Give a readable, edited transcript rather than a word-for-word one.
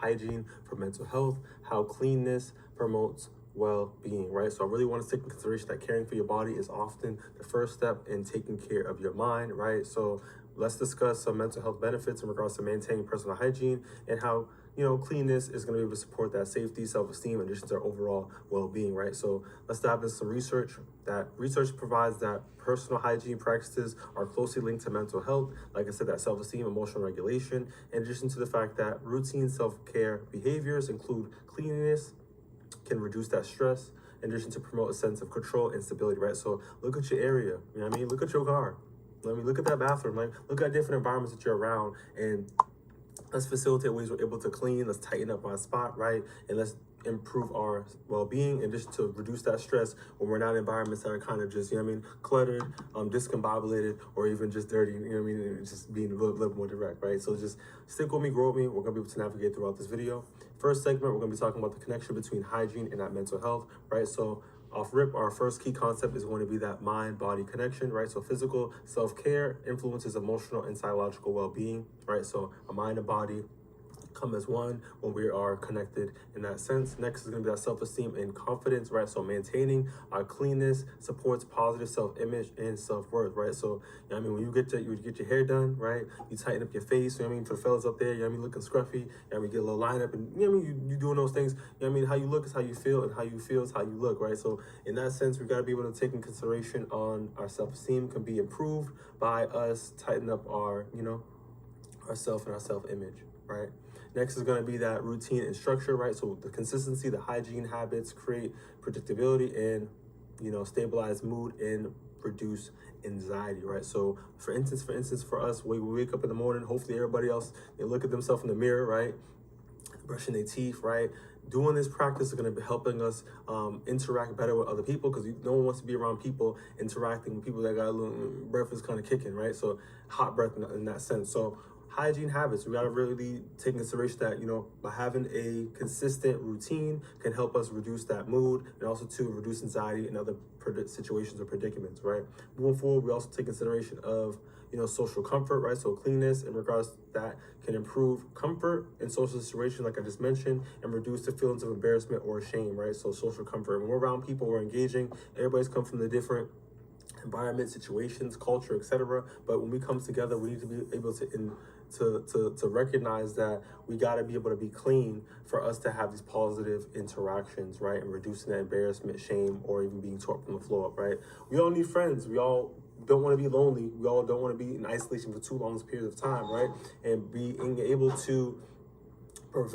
hygiene for mental health, how cleanness promotes well-being, right? So I really want to take in consideration that caring for your body is often the first step in taking care of your mind, right? So let's discuss some mental health benefits in regards to maintaining personal hygiene and how, cleanness is going to be able to support that safety, self-esteem, and just their overall well-being, right? So let's dive into some research. That research provides that personal hygiene practices are closely linked to mental health. Like I said, that self-esteem, emotional regulation, in addition to the fact that routine self-care behaviors include cleanliness, can reduce that stress, in addition to promote a sense of control and stability, right? So look at your area, you know what I mean? Look at your car. Look at that bathroom, like look at different environments that you're around, and let's facilitate ways we're able to clean, let's tighten up our spot, right? And let's improve our well-being and just to reduce that stress when we're not in environments that are kind of just, cluttered, discombobulated, or even just dirty, and just being a little more direct, right? So just stick with me, grow with me. We're gonna be able to navigate throughout this video. First segment, we're gonna be talking about the connection between hygiene and that mental health, right? So off rip, our first key concept is going to be that mind-body connection, right? So physical self-care influences emotional and psychological well-being, right? So a mind and body come as one when we are connected in that sense. Next is going to be that self-esteem and confidence, right? So maintaining our cleanness supports positive self-image and self-worth, right? So, when you get your hair done, right? You tighten up your face, for the fellas up there, looking scruffy, get a little line up, and you doing those things, how you look is how you feel, and how you feel is how you look, right? So in that sense, we got to be able to take in consideration on our self-esteem can be improved by us tightening up our, ourself and our self-image, right? Next is going to be that routine and structure, right? So the consistency, the hygiene habits create predictability and, stabilize mood and reduce anxiety, right? So for instance, for us, we wake up in the morning, hopefully everybody else, they look at themselves in the mirror, right? Brushing their teeth, right? Doing this practice is going to be helping us interact better with other people, because no one wants to be around people interacting with people that got a little breath is kind of kicking, right? So hot breath in that sense. So hygiene habits, we got to really take in consideration that, by having a consistent routine can help us reduce that mood, and also to reduce anxiety in other situations or predicaments, right? Moving forward, we also take consideration of, social comfort, right? So cleanness in regards to that can improve comfort in social situations, like I just mentioned, and reduce the feelings of embarrassment or shame, right? So social comfort, when we're around people, we're engaging, everybody's come from the different environment, situations, culture, etc. But when we come together, we need to be able to recognize that we got to be able to be clean for us to have these positive interactions, right? And reducing that embarrassment, shame, or even being taught from the floor up, right? We all need friends. We all don't want to be lonely. We all don't want to be in isolation for too long periods of time, right? And being able to